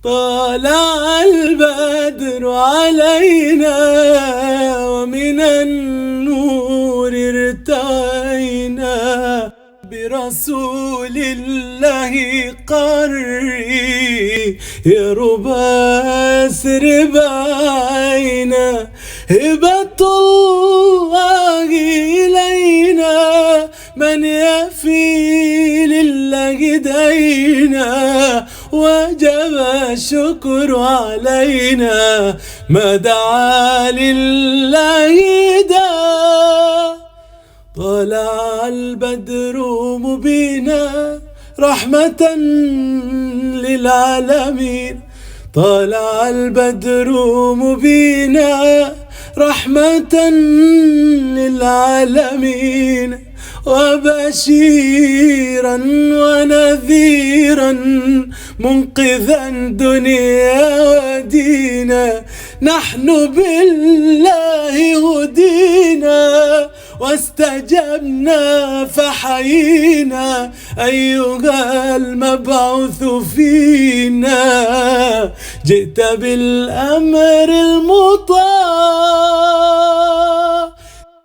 طلع البدر علينا ومن النور ارتوينا برسول الله قري يربى سرباينا هبة الله إلينا من يفي لله دينا وجب الشكر علينا ما دعا لله دا. طلع البدر مبينا رحمة للعالمين طلع البدر مبينا رحمة للعالمين وبشيرا ونذيرا منقذا دنيا ودينا نحن بالله هدينا واستجبنا فحيينا أيها المبعوث فينا جئت بالأمر المطاع